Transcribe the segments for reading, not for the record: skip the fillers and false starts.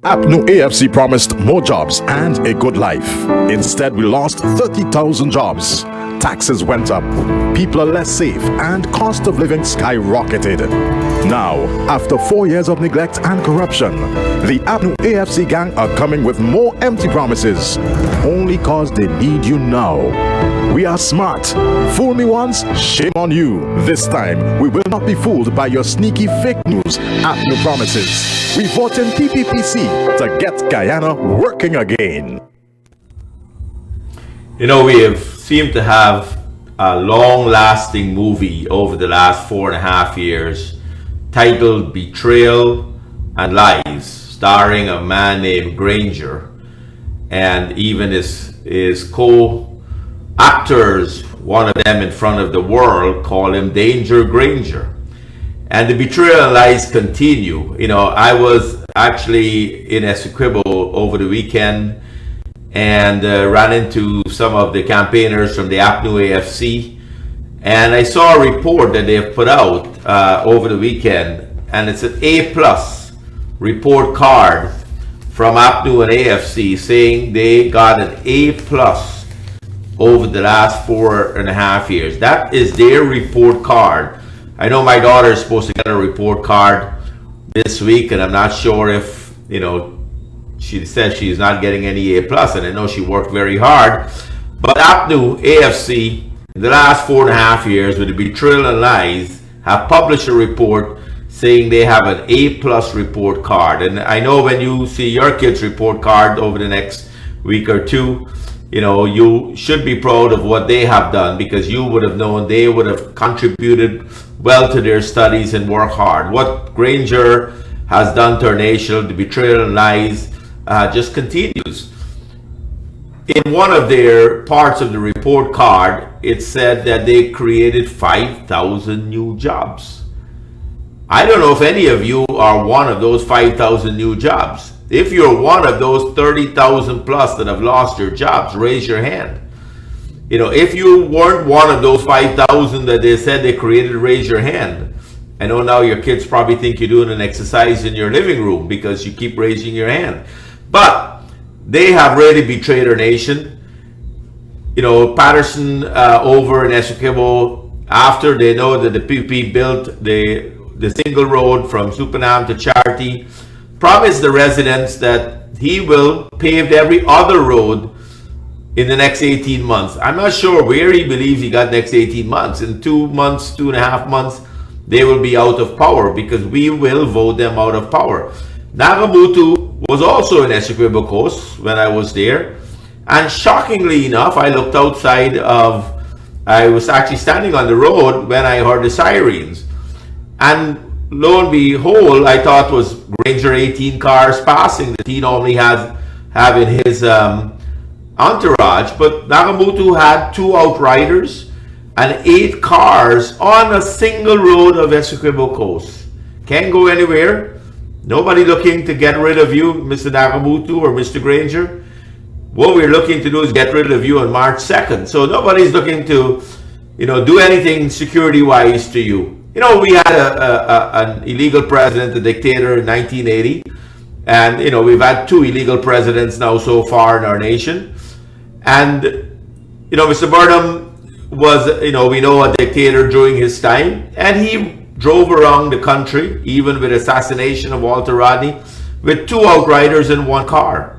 APNU AFC promised more jobs and a good life. Instead, we lost 30,000 jobs. Taxes went up, people are less safe, and cost of living skyrocketed. Now, after 4 years of neglect and corruption, the APNU AFC gang are coming with more empty promises, only cause they need you now. We are smart. Fool me once, shame on you. This time, we will not be fooled by your sneaky fake news APNU promises. We vote in PPPC to get Guyana working again. You know, we have seemed to have a long-lasting movie over the last 4.5 years titled Betrayal and Lies, starring a man named Granger, and even his co-actors, one of them in front of the world, call him Danger Granger. And the betrayal and lies continue. You know, I was actually in Essequibo over the weekend and ran into some of the campaigners from the APNU AFC, and I saw a report that they have put out over the weekend, and it's an A+ report card from APNU and AFC saying they got an A+ over the last 4.5 years. That is their report card. I know my daughter is supposed to get a report card this week, and I'm not sure if, you know, she says she's not getting any A+, and I know she worked very hard. But APNU AFC, in the last 4.5 years, with the betrayal and lies, have published a report saying they have an A+ report card. And I know when you see your kid's report card over the next week or two, you know, you should be proud of what they have done, because you would have known they would have contributed well to their studies and work hard. What Granger has done to our nation, the betrayal and lies, just continues. In one of their parts of the report card, it said that they created 5,000 new jobs. I don't know if any of you are one of those 5,000 new jobs. If you're one of those 30,000 plus that have lost their jobs, raise your hand. You know, if you weren't one of those 5,000 that they said they created, raise your hand. I know now your kids probably think you're doing an exercise in your living room because you keep raising your hand. But they have really betrayed our nation. You know, Patterson over in Essequibo, after they know that the PP built the single road from Supernam to Charity, promised the residents that he will pave every other road in the next 18 months. I'm not sure where he believes he got next 18 months. In 2 months, 2.5 months, they will be out of power, because we will vote them out of power. Nagamutu was also in Essequibo Coast when I was there, and shockingly enough, I looked outside I was actually standing on the road when I heard the sirens, and lo and behold, I thought was Granger 18 cars passing that he normally have in his entourage, but Nagamutu had 2 outriders and 8 cars on a single road of Essequibo Coast. Can't go anywhere. Nobody looking to get rid of you, Mr. Nagamutu or Mr. Granger. What we're looking to do is get rid of you on March 2nd. So nobody's looking to, you know, do anything security-wise to you. You know, we had an illegal president, a dictator in 1980. And, you know, we've had 2 illegal presidents now so far in our nation. And, you know, Mr. Burnham was, you know, we know, a dictator during his time. And he drove around the country, even with assassination of Walter Rodney, with 2 outriders in 1 car.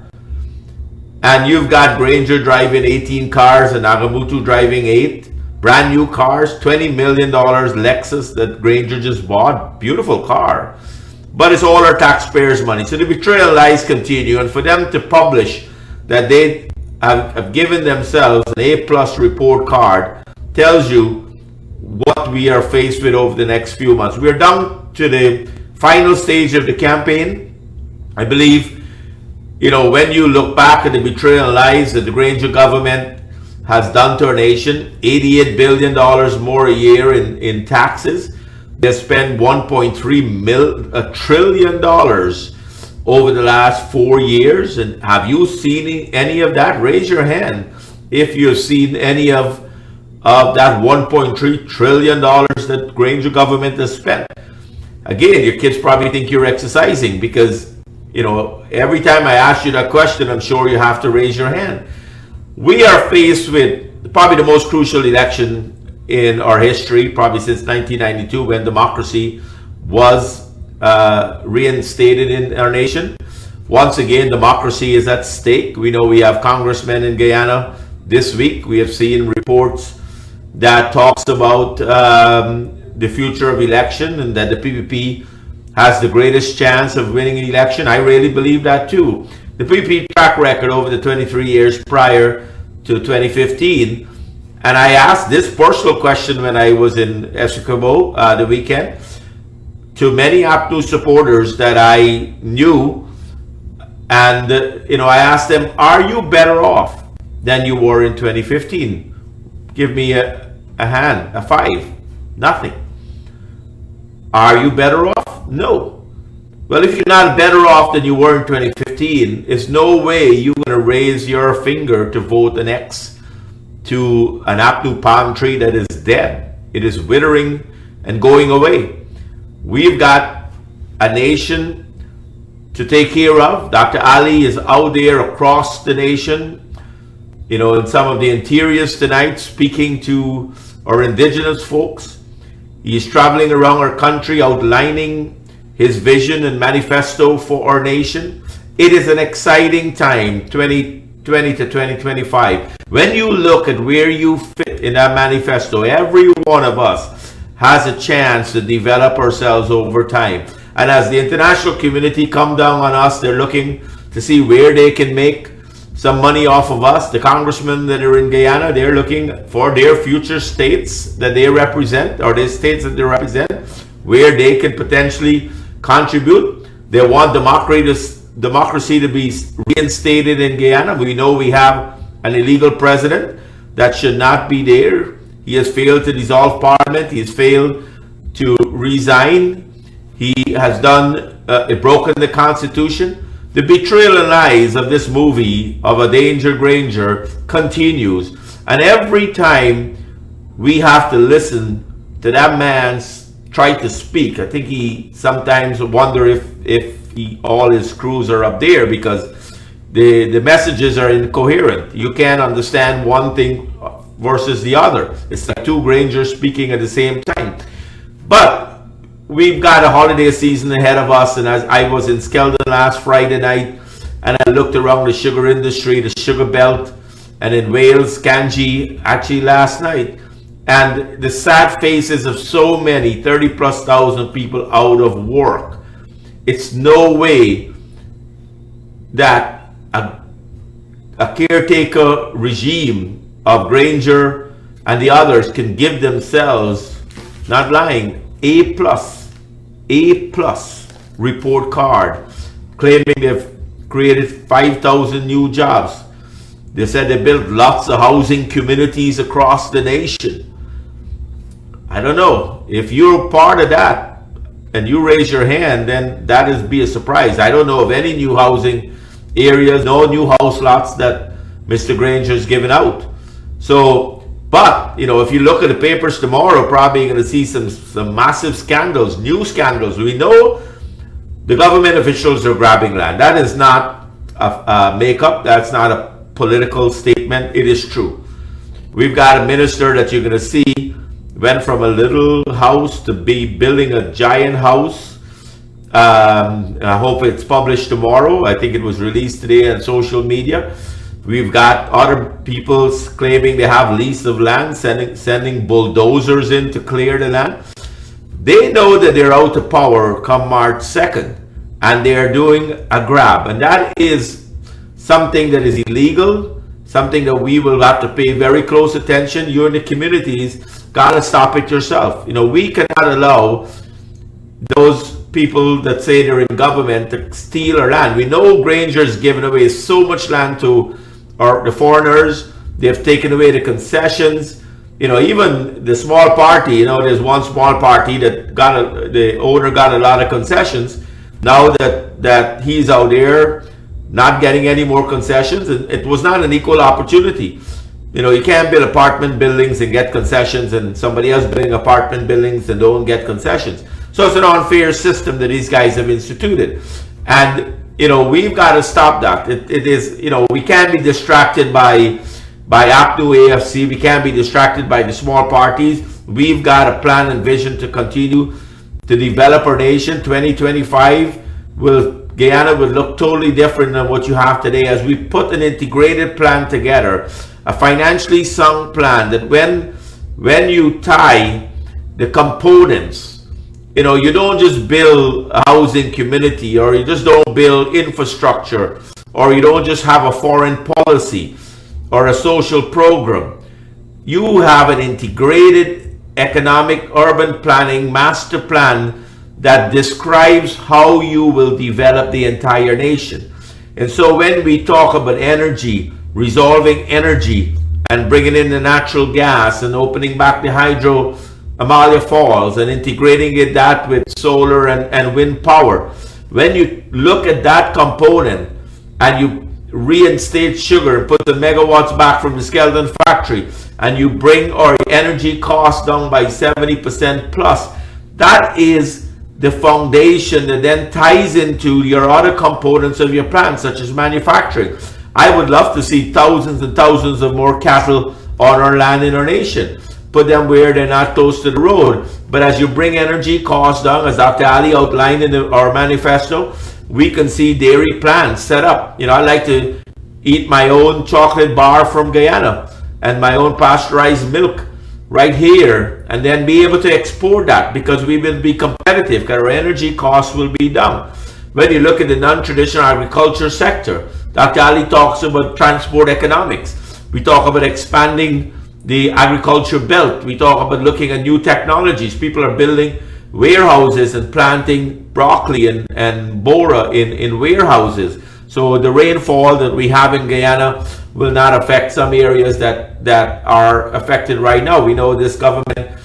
And you've got Granger driving 18 cars and Nagamutu driving 8. Brand new cars, $20 million Lexus that Granger just bought. Beautiful car. But it's all our taxpayers' money. So the betrayal lies continue. And for them to publish that they have given themselves an A+ report card tells you what we are faced with over the next few months. We're down to the final stage of the campaign. I believe, you know, when you look back at the betrayal and lies that the Granger government has done to our nation, $88 billion more a year in taxes. They spent $1.3 trillion over the last 4 years. And have you seen any of that? Raise your hand if you've seen any of that $1.3 trillion that Granger government has spent. Again, your kids probably think you're exercising, because every time I ask you that question, I'm sure you have to raise your hand. We are faced with probably the most crucial election in our history, probably since 1992, when democracy was reinstated in our nation. Once again, democracy is at stake. We know we have congressmen in Guyana this week. We have seen reports that talks about the future of election and that the PPP has the greatest chance of winning an election. I really believe that too. The PPP track record over the 23 years prior to 2015, and I asked this personal question when I was in Essequibo the weekend to many APNU supporters that I knew, and I asked them, are you better off than you were in 2015? Give me a hand, a five. Nothing. Are you better off? No. Well, if you're not better off than you were in 2015, there's no way you're going to raise your finger to vote an X to an APNU palm tree that is dead. It is withering and going away. We've got a nation to take care of. Dr. Ali is out there across the nation, in some of the interiors tonight, speaking to our indigenous folks. He's traveling around our country outlining his vision and manifesto for our nation. It is an exciting time, 2020 to 2025. When you look at where you fit in that manifesto, every one of us has a chance to develop ourselves over time. And as the international community come down on us, they're looking to see where they can make some money off of us. The congressmen that are in Guyana, they're looking for their future states that they represent, or the states that they represent, where they can potentially contribute. They want democracy to be reinstated in Guyana. We know we have an illegal president that should not be there. He has failed to dissolve parliament. He has failed to resign. He has broken the Constitution. The betrayal and lies of this movie of a Danger Granger continues. And every time we have to listen to that man try to speak, I think he sometimes wonder if all his crews are up there, because the messages are incoherent. You can't understand one thing versus the other. It's like two Grangers speaking at the same time. But we've got a holiday season ahead of us, and as I was in Skeldon last Friday night, and I looked around the sugar industry, the sugar belt, and in Wales, Kanji, actually last night, and the sad faces of so many 30,000+ people out of work. It's no way that a caretaker regime of Granger and the others can give themselves, not lying, A+ report card, claiming they've created 5,000 new jobs. They said they built lots of housing communities across the nation. I don't know. If you're part of that and you raise your hand, then that is be a surprise. I don't know of any new housing areas, no new house lots that Mr. Granger's given out. So, but, if you look at the papers tomorrow, probably you're going to see some massive scandals, new scandals. We know the government officials are grabbing land. That is not a make-up. That's not a political statement. It is true. We've got a minister that you're going to see went from a little house to be building a giant house. I hope it's published tomorrow. I think it was released today on social media. We've got other people claiming they have lease of land, sending bulldozers in to clear the land. They know that they're out of power come March 2nd, and they're doing a grab. And that is something that is illegal, something that we will have to pay very close attention. You in the communities got to stop it yourself. We cannot allow those people that say they're in government to steal our land. We know Granger's given away so much land to the foreigners. They've taken away the concessions. Even the small party, there's one small party that the owner got a lot of concessions. Now that he's out there not getting any more concessions, it was not an equal opportunity. You can't build apartment buildings and get concessions, and somebody else building apartment buildings and don't get concessions. So it's an unfair system that these guys have instituted. And, we've got to stop that. It is, we can't be distracted by APNU AFC. We can't be distracted by the small parties. We've got a plan and vision to continue to develop our nation. 2025 Guyana will look totally different than what you have today as we put an integrated plan together, a financially sound plan that when you tie the components, you don't just build a housing community, or you just don't build infrastructure, or you don't just have a foreign policy or a social program. You have an integrated economic urban planning master plan that describes how you will develop the entire nation. And so when we talk about energy, resolving energy and bringing in the natural gas and opening back the hydro Amalia Falls and integrating that with solar and wind power, when you look at that component and you reinstate sugar and put the megawatts back from the skeleton factory, and you bring our energy costs down by 70% plus, that is the foundation that then ties into your other components of your plan, such as manufacturing. I would love to see thousands and thousands of more cattle on our land in our nation. Put them where they're not close to the road. But as you bring energy costs down, as Dr. Ali outlined in our manifesto, we can see dairy plants set up. I like to eat my own chocolate bar from Guyana and my own pasteurized milk right here, and then be able to export that, because we will be competitive, because our energy costs will be down. When you look at the non-traditional agriculture sector, Dr. Ali talks about transport economics. We talk about expanding the agriculture belt. We talk about looking at new technologies. People are building warehouses and planting broccoli and bora in warehouses. So the rainfall that we have in Guyana will not affect some areas that are affected right now. We know this government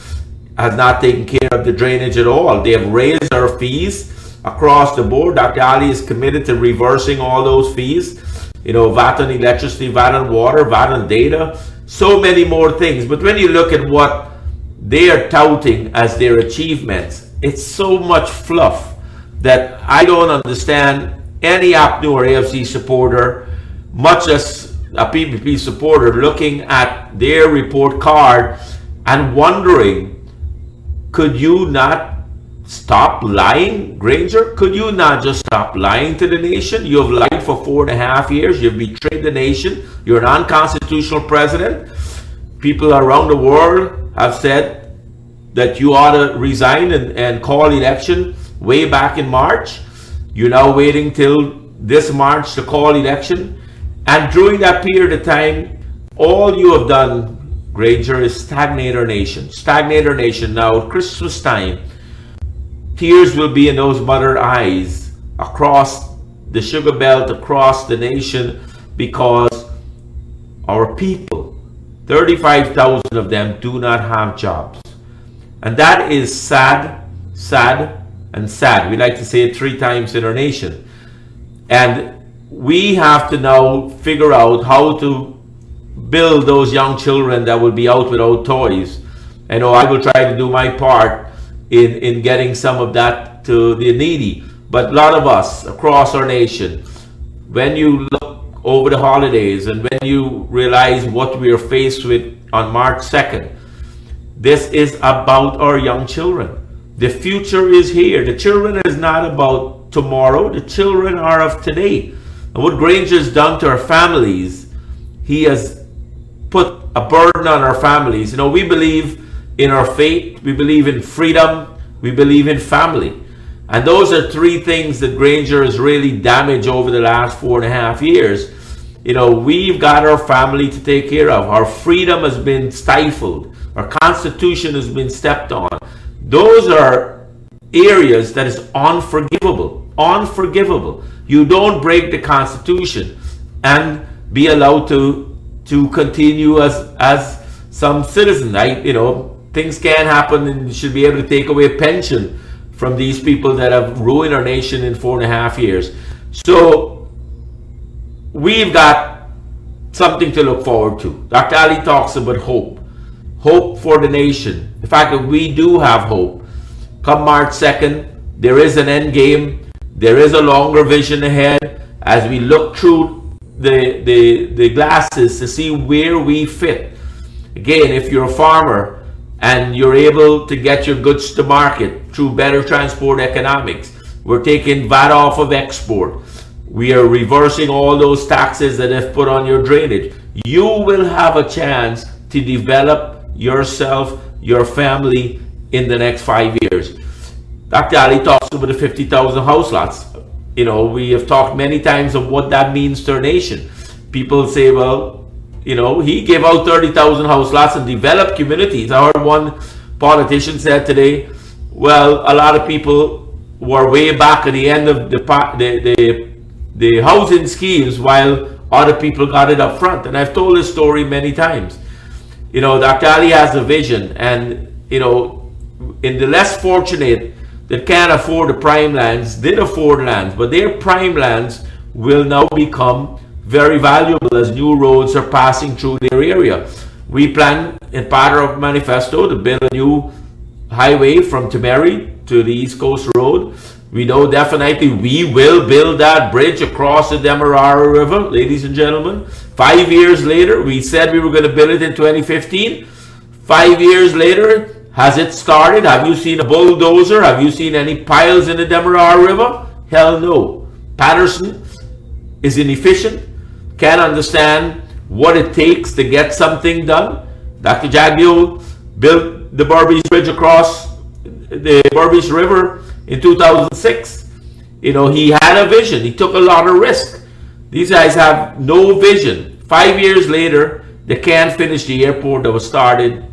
has not taken care of the drainage at all. They have raised our fees across the board. Dr. Ali is committed to reversing all those fees. VAT on electricity, VAT on water, VAT on data, so many more things. But when you look at what they are touting as their achievements, it's so much fluff that I don't understand any APNU or AFC supporter, much as a PPP supporter, looking at their report card and wondering, could you not stop lying, Granger? Could you not just stop lying to the nation? You have lied for 4.5 years. You've betrayed the nation. You're an unconstitutional president. People around the world have said that you ought to resign and call election way back in March. You're now waiting till this March to call election. And during that period of time, all you have done, Granger, is stagnate our nation. Stagnate our nation. Now, at Christmas time, tears will be in those mother eyes across the sugar belt, across the nation, because our people, 35,000 of them, do not have jobs. And that is sad, sad, and sad. We like to say it 3 times in our nation. And we have to now figure out how to build those young children that will be out without toys. I know I will try to do my part in getting some of that to the needy. But a lot of us across our nation, when you look over the holidays and when you realize what we are faced with on March 2nd, this is about our young children. The future is here. The children is not about tomorrow. The children are of today. And what Granger has done to our families, he has put a burden on our families. We believe in our faith, we believe in freedom, we believe in family. And those are 3 things that Granger has really damaged over the last 4.5 years. We've got our family to take care of. Our freedom has been stifled. Our Constitution has been stepped on. Those are areas that is unforgivable. Unforgivable. You don't break the Constitution and be allowed to continue as some citizen. Things can happen, and you should be able to take away pension from these people that have ruined our nation in 4.5 years. So we've got something to look forward to. Dr. Ali talks about hope. Hope for the nation. The fact that we do have hope. Come March 2nd, there is an end game. There is a longer vision ahead as we look through the glasses to see where we fit. Again, if you're a farmer and you're able to get your goods to market through better transport economics, we're taking VAT off of export. We are reversing all those taxes that have put on your drainage. You will have a chance to develop yourself, your family in the next 5 years. Dr. Ali talks about the 50,000 house lots. You know, we have talked many times of what that means to our nation. People say, well, you know, he gave out 30,000 house lots and developed communities. I heard one politician said today, well, a lot of people were way back at the end of the housing schemes while other people got it up front. And I've told this story many times. You know, Dr. Ali has a vision, and, you know, in the less fortunate that can't afford the prime lands, did afford lands, but their prime lands will now become very valuable as new roads are passing through their area. We plan in part of our manifesto to build a new highway from Temeri to the East Coast Road. We know definitely we will build that bridge across the Demerara River, ladies and gentlemen. 5 years later, we said we were going to build it in 2015. 5 years later, has it started? Have you seen a bulldozer? Have you seen any piles in the Demerara River? Hell no. Patterson is inefficient, can't understand what it takes to get something done. Dr. Jagdeo built the Berbice Bridge across the Berbice River in 2006. You know, he had a vision. He took a lot of risk. These guys have no vision. 5 years later, they can't finish the airport that was started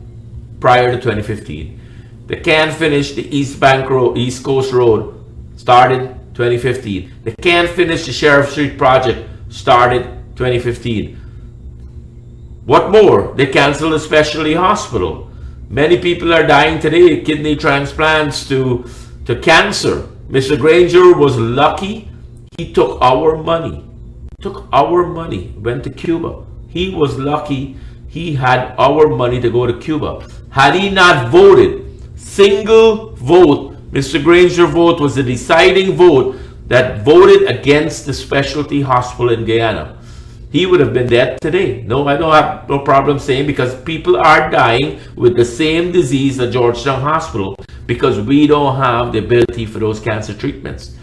prior to 2015. They can't finish the East Bank Road, East Coast Road, started 2015. They can't finish the Sheriff Street project, started 2015. What more? They canceled a specialty hospital. Many people are dying today, kidney transplants to cancer. Mr. Granger was lucky. He took our money. Went to Cuba. He was lucky he had our money to go to Cuba. Had he not voted, single vote, Mr. Granger's vote was the deciding vote that voted against the specialty hospital in Guyana, he would have been dead today. No, I don't have no problem saying, because people are dying with the same disease at Georgetown Hospital because we don't have the ability for those cancer treatments.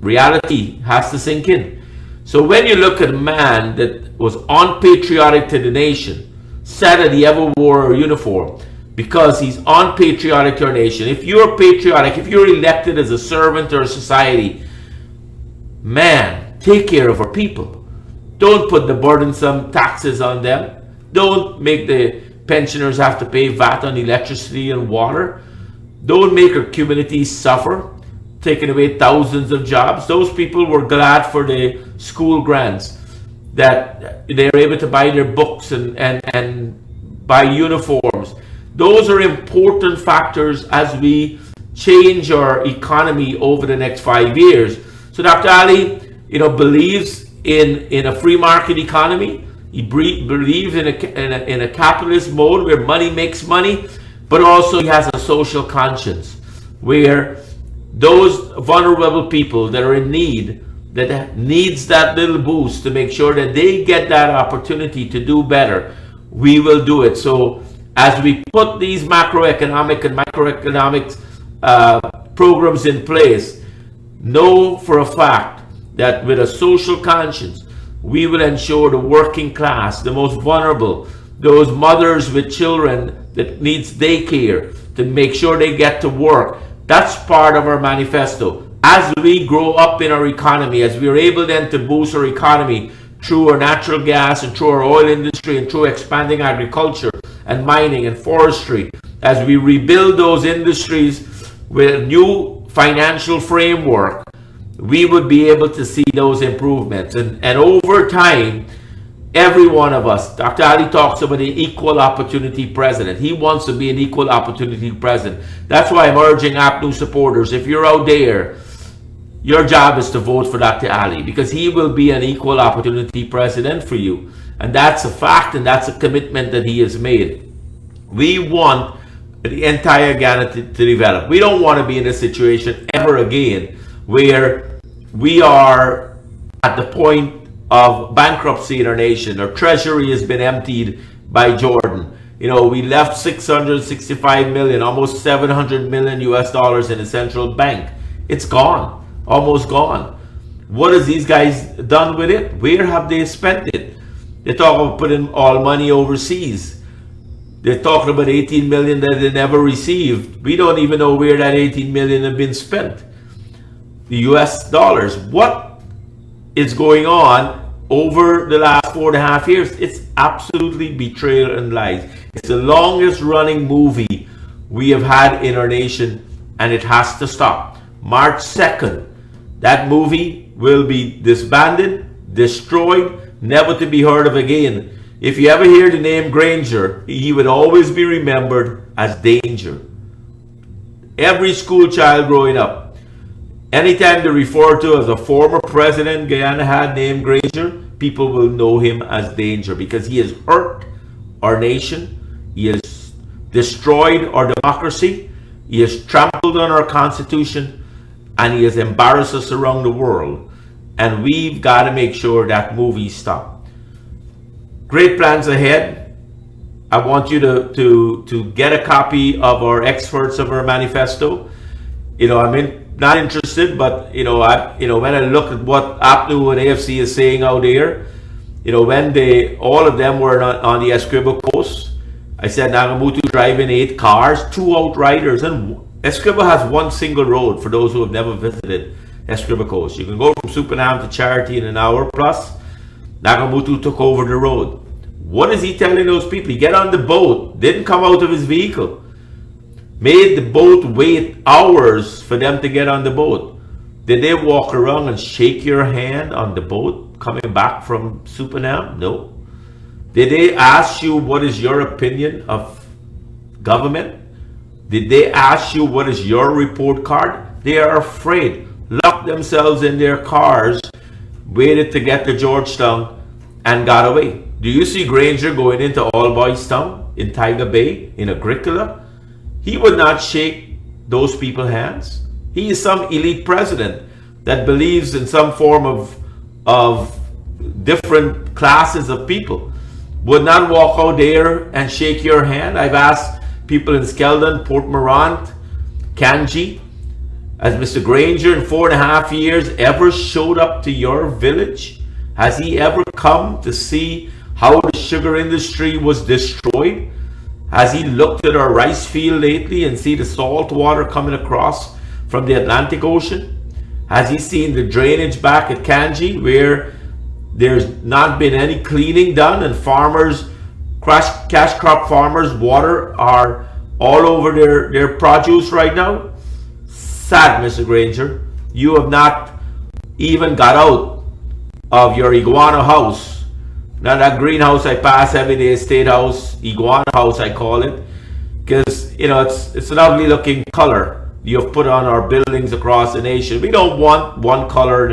Reality has to sink in. So when you look at a man that was unpatriotic to the nation, said that he ever wore a uniform because he's unpatriotic to our nation. If you're patriotic, if you're elected as a servant to our society, man, take care of our people. Don't put the burdensome taxes on them. Don't make the pensioners have to pay VAT on electricity and water. Don't make our communities suffer, taking away thousands of jobs. Those people were glad for the school grants, that they're able to buy their books and buy uniforms. Those are important factors as we change our economy over the next 5 years. So Dr. Ali, you know, believes in a free market economy. He believes in a capitalist mode where money makes money, but also he has a social conscience where those vulnerable people that are in need, that needs that little boost to make sure that they get that opportunity to do better, we will do it. So as we put these macroeconomic and microeconomics programs in place, know for a fact that with a social conscience, we will ensure the working class, the most vulnerable, those mothers with children that needs daycare, to make sure they get to work. That's part of our manifesto. As we grow up in our economy, as we are able then to boost our economy through our natural gas and through our oil industry and through expanding agriculture and mining and forestry, as we rebuild those industries with a new financial framework, we would be able to see those improvements. And over time, every one of us, Dr. Ali talks about an equal opportunity president. He wants to be an equal opportunity president. That's why I'm urging APNU supporters, if you're out there, your job is to vote for Dr. Ali, because he will be an equal opportunity president for you. And that's a fact, and that's a commitment that he has made. We want the entire Ghana to develop. We don't want to be in a situation ever again where we are at the point of bankruptcy in our nation. Our treasury has been emptied by Jordan. You know, we left 665 million, almost 700 million US dollars in the central bank. It's gone, almost gone. What has these guys done with it? Where have they spent it? They talk about putting all money overseas. They're talking about 18 million that they never received. We don't even know where that 18 million have been spent. The US dollars. What is going on over the last 4.5 years? It's absolutely betrayal and lies. It's the longest running movie we have had in our nation, and it has to stop. March 2nd, that movie will be disbanded, destroyed, never to be heard of again. If you ever hear the name Granger, he would always be remembered as Danger. Every school child growing up, anytime they refer to as a former president Guyana had named Granger, people will know him as Danger, because he has hurt our nation, he has destroyed our democracy, he has trampled on our constitution, and he has embarrassed us around the world. And we've got to make sure that movie stops. Great plans ahead. I want you to get a copy of our experts of our manifesto. You know, not interested, but when I look at what APNU and AFC is saying out there, when all of them were on the Essequibo coast, I said Nagamutu driving 8 cars, 2 outriders, and Essequibo has one single road for those who have never visited Essequibo coast. You can go from Supernam to Charity in an hour plus. Nagamutu took over the road. What is he telling those people? He get on the boat, didn't come out of his vehicle, made the boat wait hours for them to get on the boat. Did they walk around and shake your hand on the boat coming back from Supernam? No. Did they ask you what is your opinion of government? Did they ask you what is your report card? They are afraid, locked themselves in their cars, waited to get to Georgetown, and got away. Do you see Granger going into All Boys Town in Tiger Bay in Agricola? He would not shake those people's hands. He is some elite president that believes in some form of different classes of people. Would not walk out there and shake your hand. I've asked people in Skeldon, Port Morant, Kanji, has Mr. Granger in 4.5 years ever showed up to your village? Has he ever come to see how the sugar industry was destroyed? Has he looked at our rice field lately and see the salt water coming across from the Atlantic Ocean? Has he seen the drainage back at Kanji where there's not been any cleaning done, and farmers, cash crop farmers, water are all over their produce right now? Sad, Mr. Granger. You have not even got out of your iguana house. Now that greenhouse I pass every day, State House, iguana house I call it, because it's an ugly looking color you have put on our buildings across the nation. We don't want one color.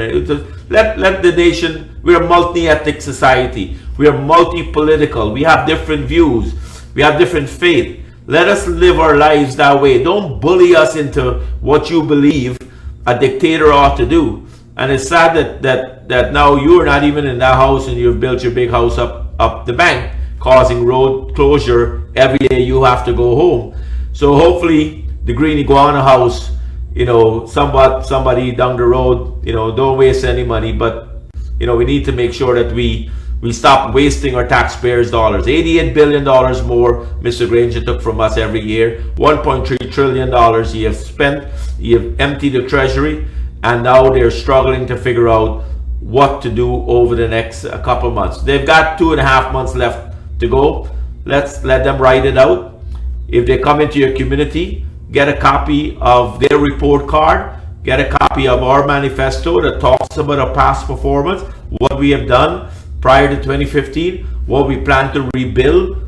Let the nation, we're a multi-ethnic society. We are multi-political. We have different views. We have different faith. Let us live our lives that way. Don't bully us into what you believe a dictator ought to do. And it's sad that now you're not even in that house, and you've built your big house up the bank, causing road closure. Every day you have to go home. So hopefully the Green Iguana house, somebody down the road, don't waste any money, but we need to make sure that we stop wasting our taxpayers' dollars. $88 billion more Mr. Granger took from us every year. $1.3 trillion he has spent. He have emptied the treasury, and now they're struggling to figure out what to do over the next couple months. They've got 2.5 months left to go. Let's let them ride it out. If they come into your community, get a copy of their report card, get a copy of our manifesto that talks about our past performance, what we have done prior to 2015, what we plan to rebuild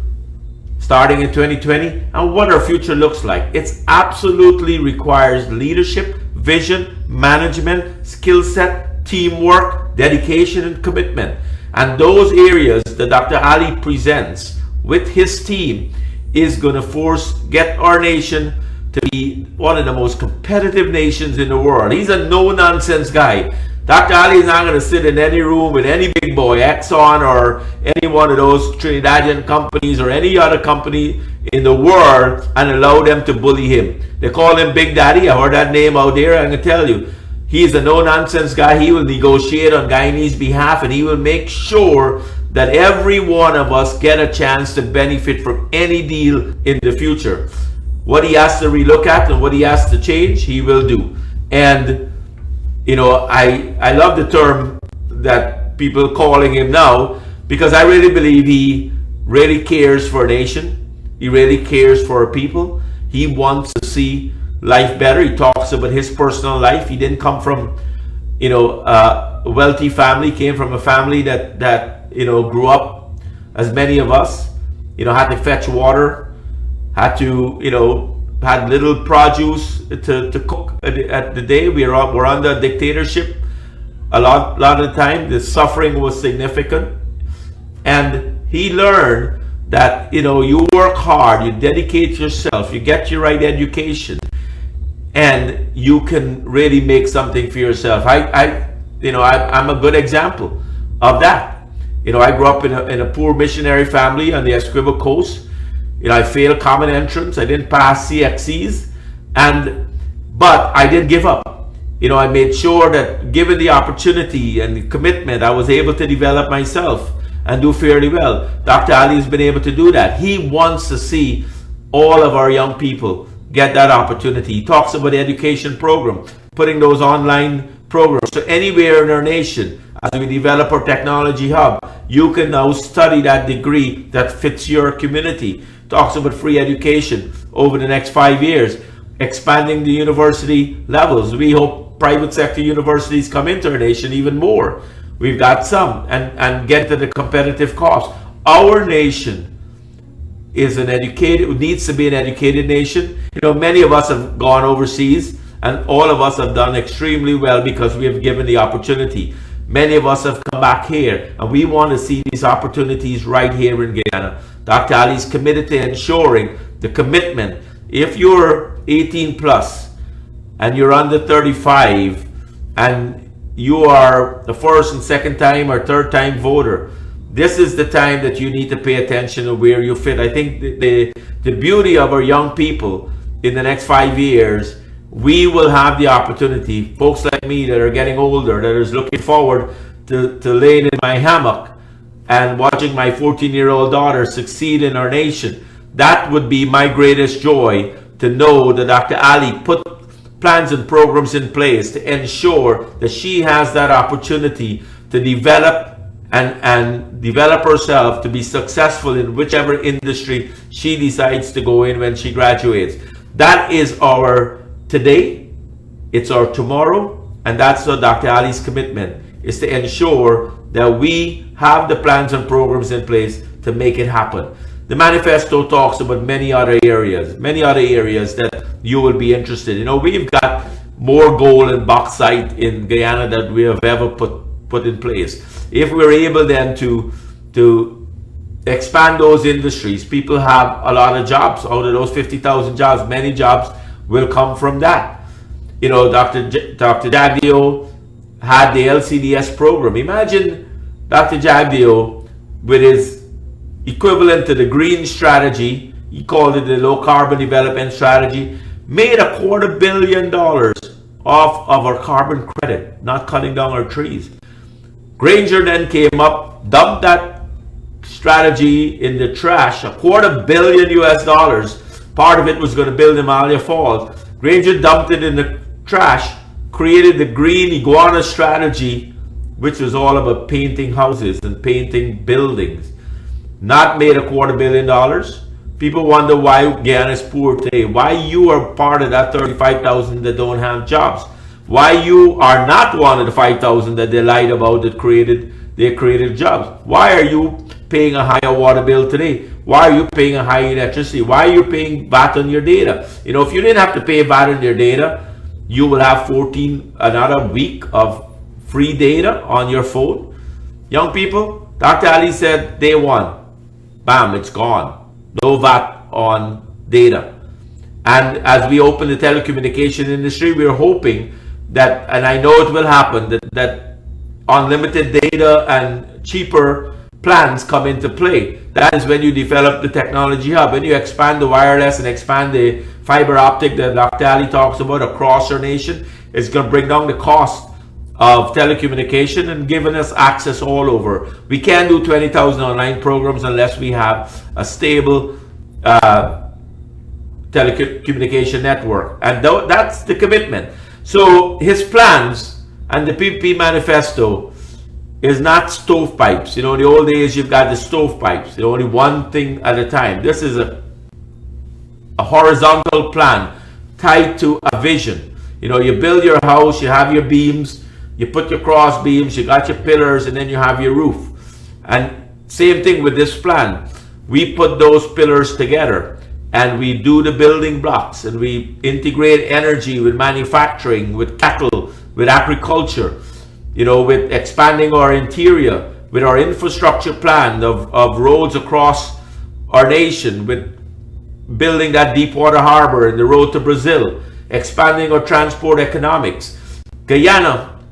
starting in 2020, and what our future looks like. It absolutely requires leadership, vision, management, skill set, teamwork, dedication, and commitment. And those areas that Dr. Ali presents with his team is going to get our nation to be one of the most competitive nations in the world. He's a no-nonsense guy. Dr. Ali is not going to sit in any room with any big boy, Exxon or any one of those Trinidadian companies or any other company in the world and allow them to bully him. They call him Big Daddy. I heard that name out there. I'm going to tell you, he's a no-nonsense guy. He will negotiate on Guyanese's behalf, and he will make sure that every one of us get a chance to benefit from any deal in the future. What he has to relook at and what he has to change, he will do. And you know, I love the term that people calling him now, because I really believe he really cares for a nation. He really cares for people. He wants to see life better. He talks about his personal life. He didn't come from, you know, a wealthy family. He came from a family that you know, grew up as many of us, you know, had to fetch water, had to, you know, had little produce to cook at the day. We're under dictatorship a lot of the time. The suffering was significant, and he learned that, you know, you work hard, you dedicate yourself, you get your right education, and you can really make something for yourself. I'm a good example of that. You know, I grew up in a poor missionary family on the Essequibo coast. You know, I failed common entrance. I didn't pass CXCs, but I didn't give up. You know, I made sure that given the opportunity and the commitment, I was able to develop myself and do fairly well. Dr. Ali has been able to do that. He wants to see all of our young people get that opportunity. He talks about the education program, putting those online programs. So anywhere in our nation, as we develop our technology hub, you can now study that degree that fits your community. Talks about free education over the next 5 years, expanding the university levels. We hope private sector universities come into our nation even more. We've got some, and get to the competitive cost. Our nation is needs to be an educated nation. You know, many of us have gone overseas, and all of us have done extremely well because we have given the opportunity. Many of us have come back here, and we want to see these opportunities right here in Guyana. Dr. Ali is committed to ensuring the commitment. If you're 18 plus and you're under 35 and you are the first and second time or third time voter, this is the time that you need to pay attention to where you fit. I think the beauty of our young people in the next 5 years, we will have the opportunity, folks like me that are getting older, that is looking forward to laying in my hammock and watching my 14-year-old daughter succeed in our nation. That would be my greatest joy, to know that Dr. Ali put plans and programs in place to ensure that she has that opportunity to develop and develop herself to be successful in whichever industry she decides to go in when she graduates. That is our today, it's our tomorrow, and that's what Dr. Ali's commitment is, to ensure that we have the plans and programs in place to make it happen. The manifesto talks about many other areas that you will be interested in. You know, we've got more gold and bauxite in Guyana than we have ever put in place. If we're able then to expand those industries, people have a lot of jobs. Out of those 50,000 jobs, many jobs will come from that. You know, Dr. Jagdeo had the LCDS program. Imagine Dr. Jagdeo with his equivalent to the green strategy, he called it the low carbon development strategy, made $250 million off of our carbon credit, not cutting down our trees. Granger then came up, dumped that strategy in the trash, $250 million US. Part of it was going to build Himalaya Falls. Granger dumped it in the trash, created the green iguana strategy, which was all about painting houses and painting buildings. Not made $250 million. People wonder why Guyana is poor today. Why you are part of that 35,000 that don't have jobs. Why you are not one of the 5,000 that they lied about that created jobs. Why are you paying a higher water bill today? Why are you paying a higher electricity? Why are you paying VAT on your data? You know, if you didn't have to pay VAT on your data, you will have another week of free data on your phone. Young people, Dr. Ali said day one, bam, it's gone. No VAT on data. And as we open the telecommunication industry, we're hoping that, and I know it will happen, that unlimited data and cheaper plans come into play. That is when you develop the technology hub. When you expand the wireless and expand the fiber optic that Dr. Ali talks about across our nation, it's going to bring down the cost of telecommunication and giving us access all over. We can't do 20,000 online programs unless we have a stable telecommunication network. And that's the commitment. So his plans and the PPP manifesto is not stovepipes. You know, in the old days, you've got the stovepipes, only one thing at a time. This is a horizontal plan tied to a vision. You know, you build your house, you have your beams, you put your cross beams, you got your pillars, and then you have your roof. And same thing with this plan. We put those pillars together and we do the building blocks, and we integrate energy with manufacturing, with cattle, with agriculture, you know, with expanding our interior, with our infrastructure plan of roads across our nation, with building that Deepwater Harbor and the road to Brazil, expanding our transport economics. Guyana,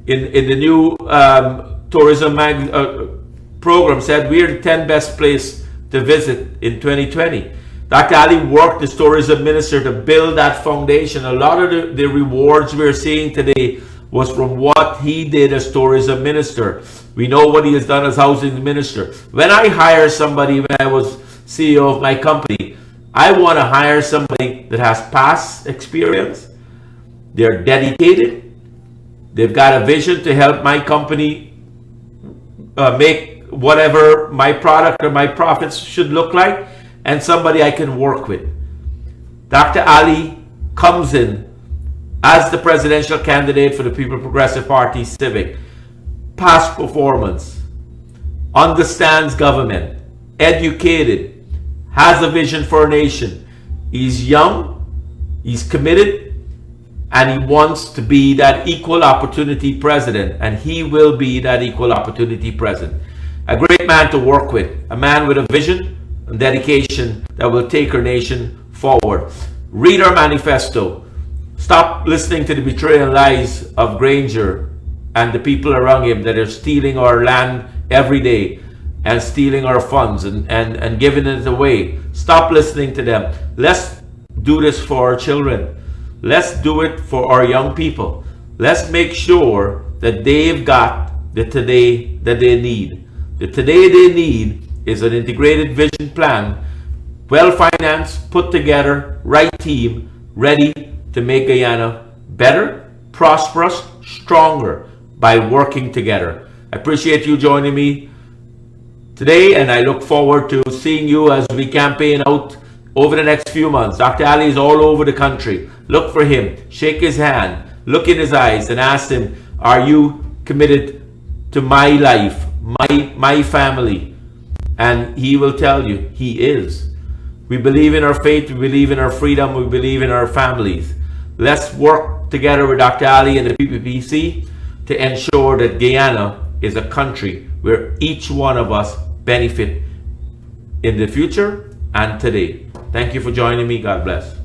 in the new tourism program, said we're the 10th best place to visit in 2020. Dr. Ali worked as tourism minister to build that foundation. A lot of the rewards we're seeing today was from what he did as tourism minister. We know what he has done as housing minister. When I hire somebody, when I was CEO of my company, I want to hire somebody that has past experience, they're dedicated, they've got a vision to help my company make whatever my product or my profits should look like, and somebody I can work with. Dr. Ali comes in as the presidential candidate for the People Progressive Party Civic. Past performance, understands government, educated, has a vision for a nation. He's young, he's committed, and he wants to be that equal opportunity president, and he will be that equal opportunity president. A great man to work with, a man with a vision and dedication that will take our nation forward. Read our manifesto. Stop listening to the betrayal lies of Granger and the people around him that are stealing our land every day and stealing our funds and giving it away. Stop listening to them. Let's do this for our children. Let's do it for our young people. Let's make sure that they've got the today that they need. The today they need is an integrated vision plan, well-financed, put together, right team, ready to make Guyana better, prosperous, stronger by working together. I appreciate you joining me today, and I look forward to seeing you as we campaign out over the next few months. Dr. Ali is all over the country. Look for him, shake his hand, look in his eyes, and ask him, are you committed to my life, my family? And he will tell you he is. We believe in our faith, we believe in our freedom, we believe in our families. Let's work together with Dr. Ali and the PPPC to ensure that Guyana is a country where each one of us benefit in the future and today. Thank you for joining me. God bless.